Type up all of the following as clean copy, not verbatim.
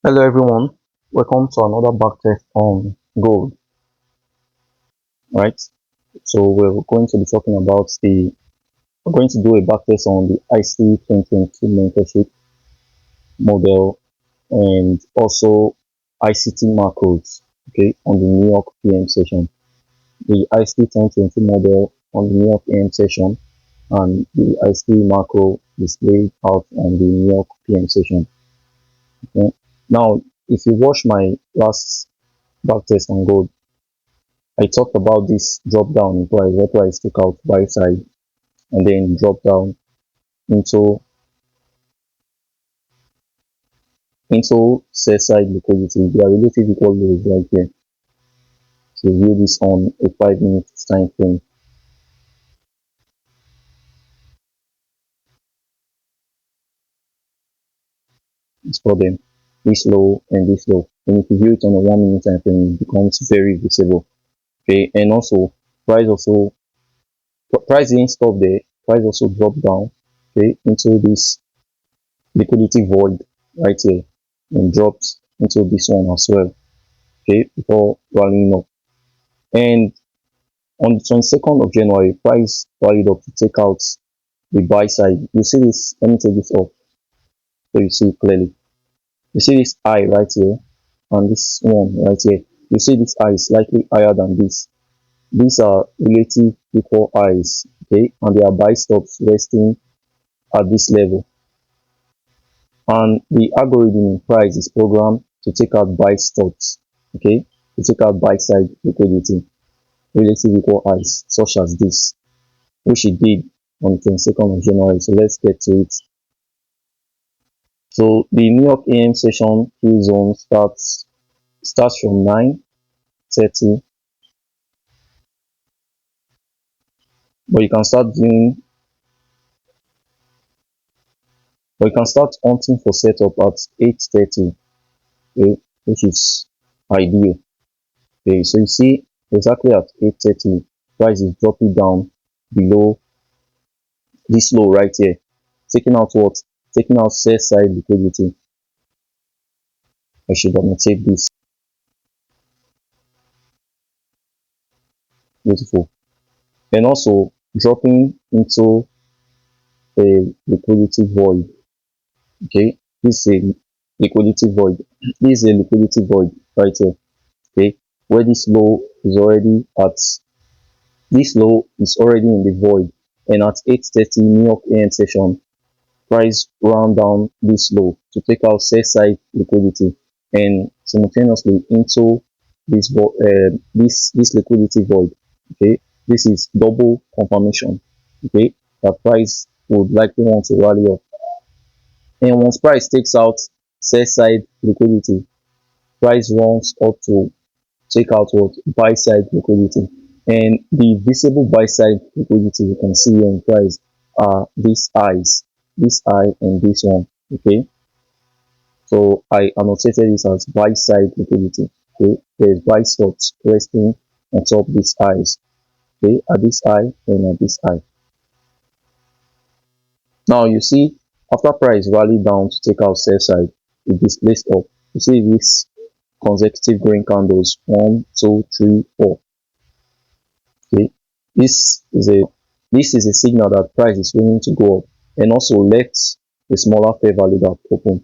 Hello everyone, welcome to another backtest on gold, right? So we're going to be talking about we're going to do a backtest on the ICT 2022 mentorship model and also ICT macros, okay, on the New York PM session. The ICT 2022 model on the New York PM session and the ICT macro displayed out on the New York PM session. Okay. Now, if you watch my last backtest on gold, I talked about this drop down in price, where price took out buy side and then drop down into sell side liquidity. They are relative equal lows right here. So view this on a 5 minute time frame. It's for them. This low and this low. And if you view it on a 1 minute time frame, it becomes very visible. Okay, and also price didn't stop there. Price also dropped down, okay, into this liquidity void right here and drops into this one as well, okay, before rallying up. And on the 22nd of January, price rallied up to take out the buy side. You see this, let me take this off so you see it clearly. You see this high right here and this one right here. You see this high is slightly higher than this. These are relative equal highs, okay, and they are buy stops resting at this level. And the algorithm in price is programmed to take out buy stops, okay, to take out buy side liquidity relative equal highs such as this, which it did on the 22nd of January. So let's get to it. So the New York AM session key zone starts from 9:30, but you can start doing but you can start hunting for setup at 8:30, okay, which is ideal. Okay, so you see exactly at 8:30, price is dropping down below this low right here, taking out what? Taking out sell side liquidity. I should annotate this. Beautiful. And also dropping into a liquidity void. Okay, this is a liquidity void. This is a liquidity void right here. Okay, where this low is already in the void, and at 8:30 New York AM session, price round down this low to take out sell side liquidity and simultaneously into this liquidity void. Okay, this is double confirmation, okay, that price would likely want to rally up. And once price takes out sell side liquidity, price runs up to take out what? Buy side liquidity. And the visible buy side liquidity you can see here in price are these highs, this high and this one. Okay, so I annotated this as buy side liquidity. Okay, there's buy stops resting on top of these highs, okay, at this high and at this high. Now you see, after price rally down to take out sell side, it displays up. You see these consecutive green candles, 1, 2, 3, 4. Okay, this is a signal that price is willing to go up, and also left a smaller fair value gap open.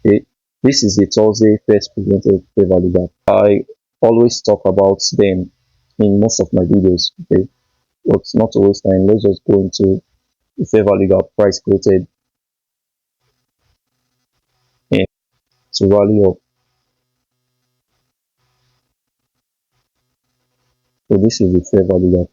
Okay, this is the Thursday first presented fair value gap. I always talk about them in most of my videos. Okay, but not to waste time, let's just go into the fair value gap price created and to rally up. So this is the fair value gap.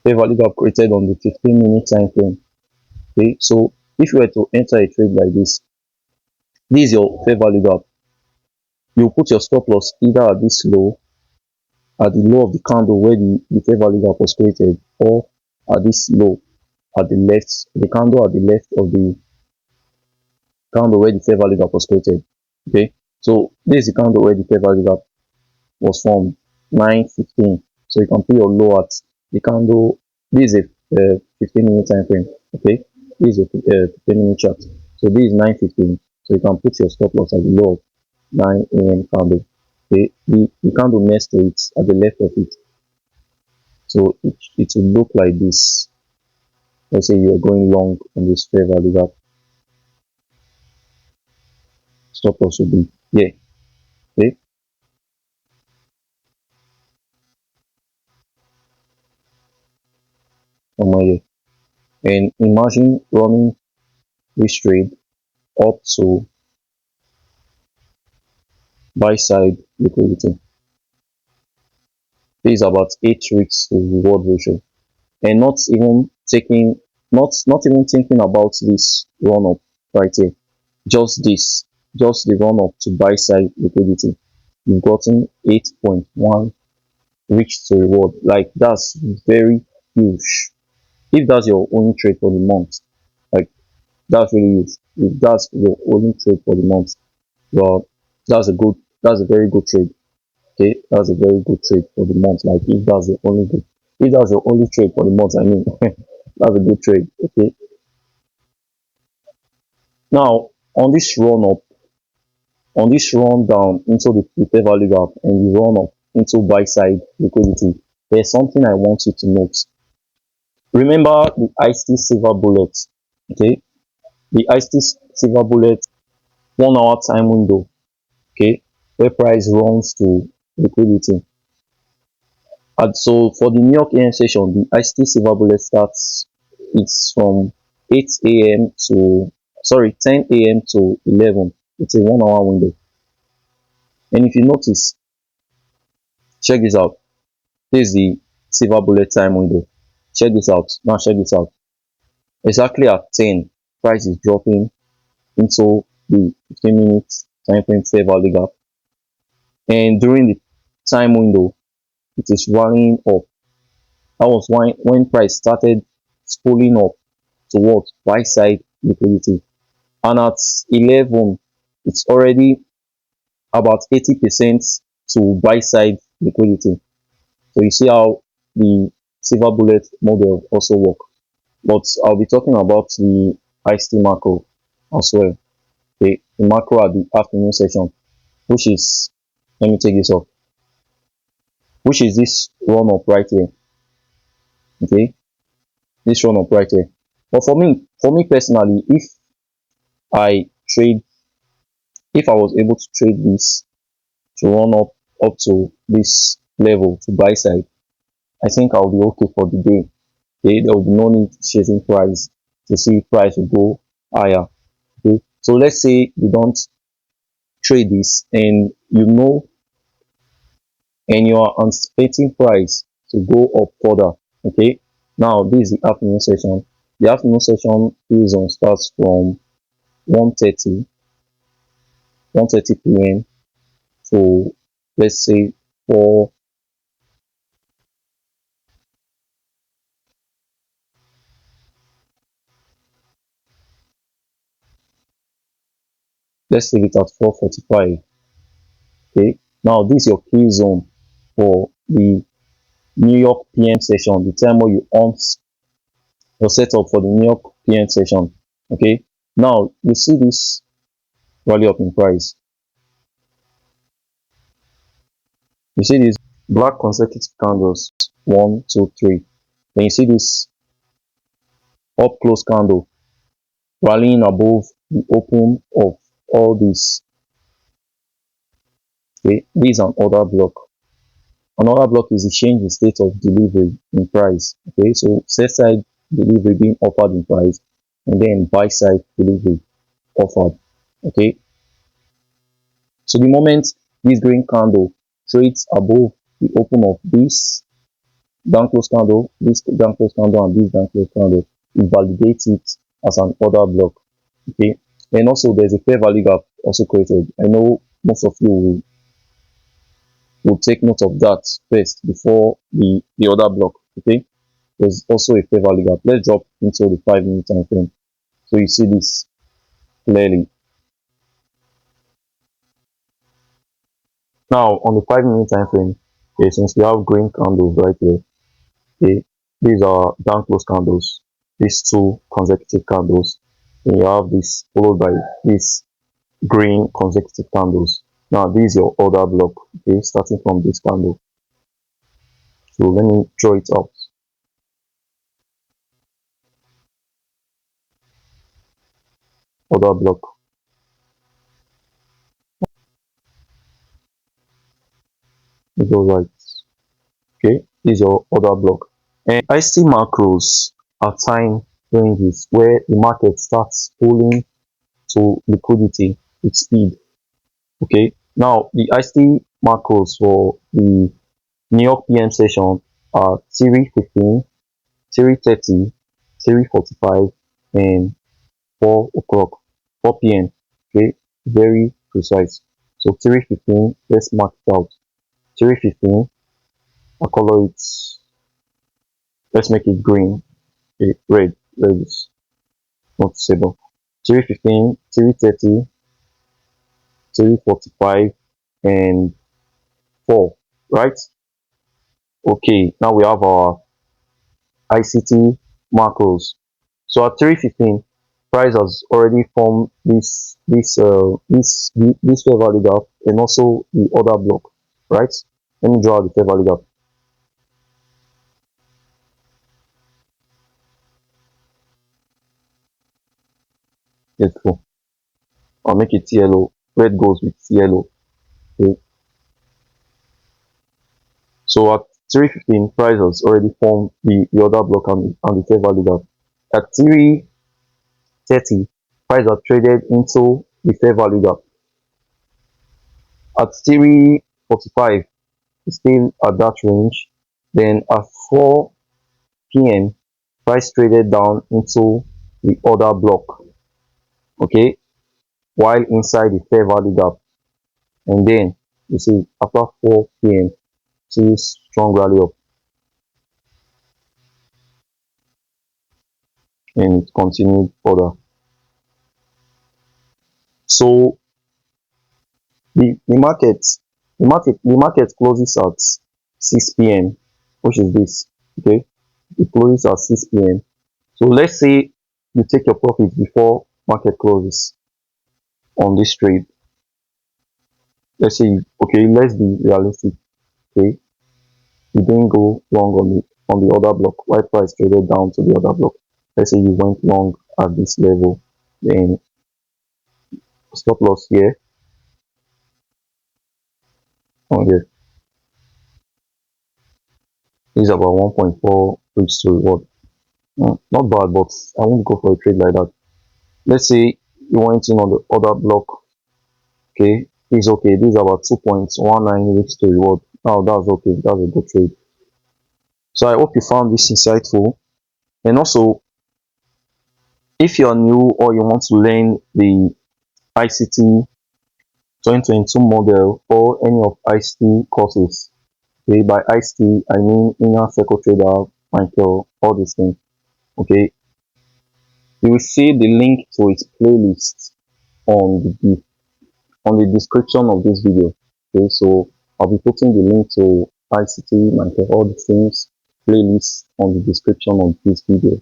Fair value gap created on the 15-minute time frame. Okay, so if you were to enter a trade like this is your fair value gap. You put your stop loss either at this low, at the low of the candle where the fair value gap was created, or at this low at the left, the candle at the left of the candle where the fair value gap was created. Okay, so this is the candle where the fair value gap was formed. 9:15. So you can put your low at the candle. This is a 15-minute time frame. Okay, this is a 15-minute chart. So this is 9:15. So you can put your stop loss at the low of 9 a.m. candle. Okay, the candle next to it at the left of it. So it will look like this. Let's say you're going long on this fair value gap. Stop loss will be here. Okay, on my here. And imagine running this trade up to buy side liquidity. This is about 8 risk to reward ratio, and not even thinking about this run up right here. Just this, just the run up to buy side liquidity. You've gotten 8.1 risk to reward. Like that's very huge. If that's your only trade for the month, like that's really huge. If that's your only trade for the month, well, that's a very good trade. Okay, that's a very good trade for the month. Like if that's the only trade for the month, I mean, that's a good trade. Okay, now on this run down into the fair value gap and the run up into buy side liquidity, there's something I want you to note. Remember the ICT silver bullet. Okay, the ICT silver bullet 1 hour time window. Okay, where price runs to liquidity. And so for the New York AM session, the ICT silver bullet starts. It's from 8 a.m. to 10 a.m. to 11. It's a 1 hour window. And if you notice, check this out. This is the silver bullet time window. Check this out. Now check this out. Exactly at 10, price is dropping into the 15-minute time frame fair value gap. And during the time window, it is running up. That was when price started spooling up towards buy side liquidity. And at 11, it's already about 80% to buy side liquidity. So you see how the silver bullet model also work. But I'll be talking about the ICT macro as well. The macro at the afternoon session, which is, let me take this off, which is this run up right here. Okay, this run up right here. But for me personally, I trade, if I was able to trade this to run up to this level to buy side, I think I'll be okay for the day. Okay, there will be no need chasing price to see if price will go higher. Okay, so let's say you don't trade this and you are anticipating price to go up further. Okay, now this is the afternoon session. The afternoon session is on starts from 1:30 p.m. to, let's say, 4. Let's leave it at 4:45. Okay, now this is your key zone for the New York PM session, the time where you on your setup for the New York PM session. Okay, now you see this rally up in price. You see these black consecutive candles, 1, 2, 3. Then you see this up close candle rallying above the open of all this. Okay, this is an order block. Another block is the change in state of delivery in price. Okay, so sell side delivery being offered in price, and then buy side delivery offered. Okay, so the moment this green candle trades above the open of this down close candle, this down close candle, and this down close candle, it validates it as an order block. Okay, and also there's a fair value gap also created. I know most of you will take note of that first before the other block. Okay, there's also a fair value gap. Let's drop into the 5 minute time frame so you see this clearly. Now on the 5 minute time frame, Okay, since we have green candles right here, okay, these are down close candles, these two consecutive candles. Then you have this followed by this green consecutive candles. Now this is your order block, okay, starting from this candle. So let me draw it out. Order block. It goes right. Okay, this is your order block. And I see macros are time ranges where the market starts pulling to liquidity with speed. Okay, now the ICT macros for the New York PM session are 3:15, 3:30, 3:45, and 4 o'clock, 4 p.m. Okay, very precise. So 3:15, let's mark it out. 3:15, I color it, let's make it green. Okay, red is noticeable. 3:15, 3:30, 3:45, and 4, right? Okay, now we have our ICT macros. So at 3:15, price has already formed this fair value gap and also the order block, right? Let me draw the fair value gap. Beautiful. I'll make it yellow. Red goes with yellow. Okay. So at 3:15, price has already formed the order block and the fair value gap. At 3:30, price has traded into the fair value gap. At 3:45, it's still at that range. Then at 4 p.m., price traded down into the order block, okay, while inside the fair value gap. And then you see after 4 p.m., see strong rally up and it continued further. So the market closes at 6 p.m., which is this, okay, it closes at 6 p.m. So let's say you take your profit before market closes on this trade. Let's say, okay, let's be realistic. Okay, you didn't go long on the other block. White price traded down to the other block. Let's say you went long at this level, then stop loss here on here. This is about 1.4 reach to reward. Not bad, but I won't go for a trade like that. Let's say you went in on the other block. Okay, it's okay. This is about 2.19 reach to reward. Now that's okay. That's a good trade. So I hope you found this insightful. And also, if you're new or you want to learn the ICT 2022 model or any of ICT courses, okay, by ICT I mean Inner Circle Trader, Michael, all these things, okay, you will see the link to its playlist on the description of this video. Okay, so I'll be putting the link to ICT, Michael, all these things playlist on the description of this video.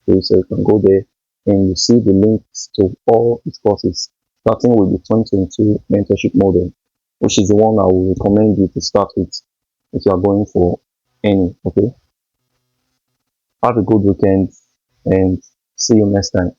Okay, so you can go there and you see the links to all its courses, starting with the 2022 mentorship model, which is the one I will recommend you to start with if you are going for any. Okay, have a good weekend and see you next time.